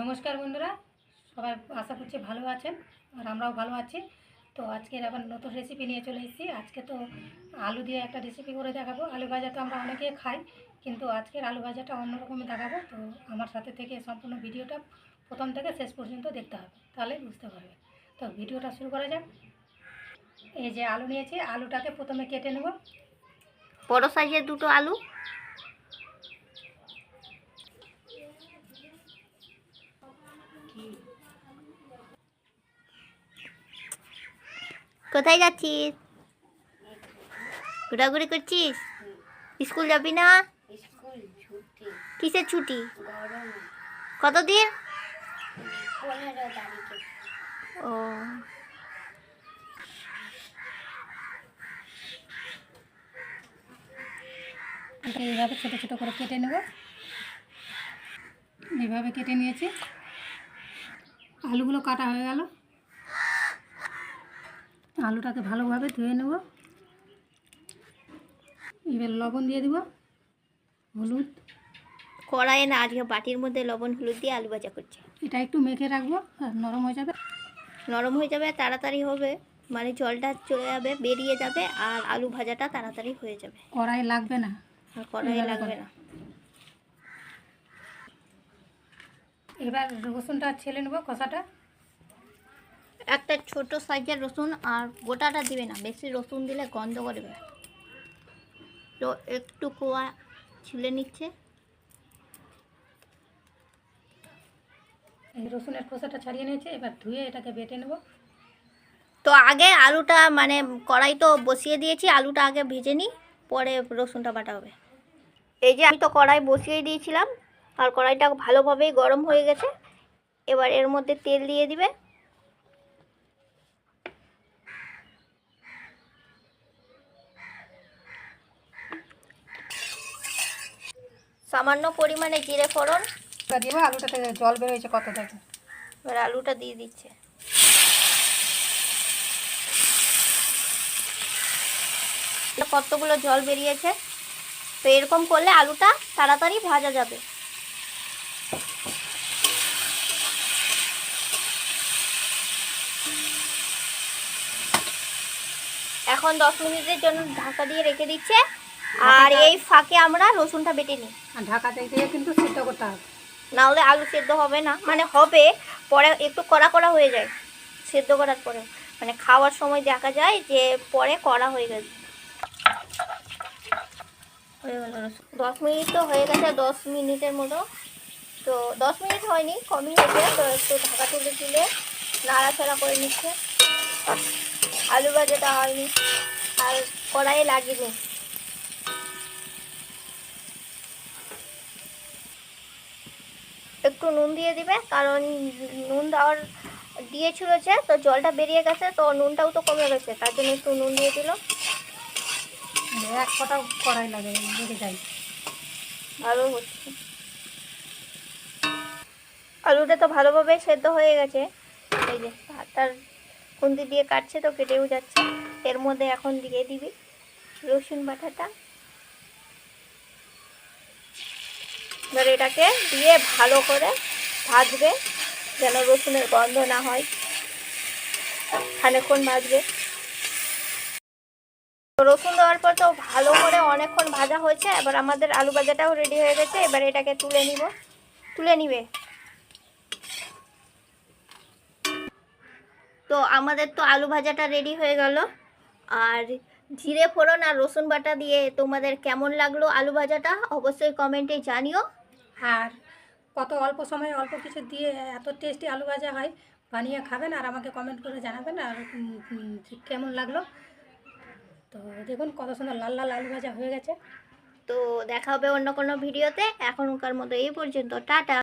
নমস্কার বন্ধুরা, সবাই আশা করছি ভালো আছেন আর আমরাও ভালো আছি। তো আজকের আবার নতুন রেসিপি নিয়ে চলে এসেছি। আজকে তো আলু দিয়ে একটা রেসিপি করে দেখাবো। আলু ভাজা তো আমরা অনেকে খাই, কিন্তু আজকের আলু ভাজাটা অন্যরকমই দেখাবো। তো আমার সাথে থেকে সম্পূর্ণ ভিডিওটা প্রথম থেকে শেষ পর্যন্ত দেখতে হবে, তাহলে বুঝতে পারবে। তো ভিডিওটা শুরু করা যাক। এই যে আলু নিয়েছি, আলুটাকে প্রথমে কেটে নেব। বড় সাইজের দুটো আলু। কোথায় যাচ্ছিস? ঘোরাঘুরি করছিস? স্কুল যাবি না? কিসের ছুটি? কতদিন? 15 তারিখে। ও, এটা এইভাবে ছোটো ছোটো করে কেটে নেব। এইভাবে কেটে নিয়েছি, আলুগুলো কাটা হয়ে গেল। আলুটাকে ভালোভাবে ধুয়ে নেব। এবার লবণ দিয়ে দেব, হলুদ। কড়াইয়ে না, আজকে বাটির মধ্যে লবণ হলুদ দিয়ে আলু ভাজা করছে। এটা একটু মেখে রাখবো, আর নরম হয়ে যাবে। নরম হয়ে যাবে, তাড়াতাড়ি হবে, মানে জলটা চলে যাবে, বেরিয়ে যাবে, আর আলু ভাজাটা তাড়াতাড়ি হয়ে যাবে। কড়াই লাগবে না, আর কড়াই লাগবে না। এবার রসুনটা ছেলে নেবো, কষাটা। একটা ছোট সাইজের রসুন, আর গোটাটা দিবে না, বেশি রসুন দিলে গন্ধ করবে। তো একটু কোয়া ছিলে নিচ্ছে। এই রসুনের খোসাটা ছাড়িয়ে নিয়েছি, এবার ধুয়ে এটাকে বেটে নেব। তো আগে আলুটা, মানে কড়াই তো বসিয়ে দিয়েছি, আলুটা আগে ভেজে নিই, পরে রসুনটা বাটা হবে। এই যে আমি তো কড়াই বসিয়ে দিয়েছিলাম, আর কড়াইটা ভালোভাবেই গরম হয়ে গেছে। এবার এর মধ্যে তেল দিয়ে দিবে। সামান্য পরিমাণে জিরে ফোড়ন দিব। আলুটাতে জল বেরোয়েছে কত দেখে। এবার আলুটা দিয়ে দিচ্ছে। কতগুলো জল বেরিয়েছে। তো এরকম করলে আলুটা তাড়াতাড়ি ভাজা যাবে। এখন 10 মিনিটের জন্য ঢাকা দিয়ে রেখে দিচ্ছে। আর এই ফাঁকে আমরা রসুনটা বেটে নিই। আর ঢাকাতে দিয়ে কিন্তু সিদ্ধ করতে হবে, নাহলে আলু সেদ্ধ হবে না, মানে হবে, পরে একটু কড়া কড়া হয়ে যায় সেদ্ধ করার পরে, মানে খাওয়ার সময় দেখা যায় যে পরে কড়া হয়ে গেছে। হয়ে গেল 10 মিনিট তো হয়ে গেছে, 10 মিনিটের মতো। তো 10 মিনিট হয়নি, কমই হয়েছে। তো একটু ঢাকা তুলে দিলে নাড়াচাড়া করে নিচ্ছে। আলু ভাজাটা হয়নি, আর কড়াইয়ে লাগিনি। একটু নুন দিয়ে দিবে, কারণ নুন দেওয়ার দিয়েছিল যে, তো জলটা বেরিয়ে গেছে, তো নুনটাও তো কমে গেছে, তার জন্য একটু নুন দিয়ে দিল। এক কটা কড়াই লাগে, লেগে যায়। ভালো হচ্ছে। আলুটা তো ভালোভাবে সেদ্ধ হয়ে গেছে। এই যে ভাতটার খুন্তি দিয়ে কাটছে, তো কেটেও যাচ্ছে। এর মধ্যে এখন দিয়ে দিবি রসুন বাটাটা। এবার এটাকে দিয়ে ভালো করে ভাজবে, যেন রসুনের গন্ধ না হয়। খানিকক্ষণ ভাজবে। রসুন দেওয়ার পর তো ভালো করে অনেকক্ষণ ভাজা হয়েছে। এবার আমাদের আলু ভাজাটাও রেডি হয়ে গেছে। এবার এটাকে তুলে নিবে। তো আমাদের তো আলু ভাজাটা রেডি হয়ে গেল। আর জিরে ফোড়ন আর রসুন বাটা দিয়ে তোমাদের কেমন লাগলো আলু ভাজাটা অবশ্যই কমেন্টে জানিও। আর কত অল্প সময়ে অল্প কিছু দিয়ে এত টেস্টি আলু ভাজা হয়, বানিয়ে খাবেন আর আমাকে কমেন্ট করে জানাবেন আর কেমন লাগলো। তো দেখুন কত সুন্দর লাল লাল আলু ভাজা হয়ে গেছে। তো দেখা হবে অন্য কোনো ভিডিওতে। এখনকার মতো এই পর্যন্ত, টাটা।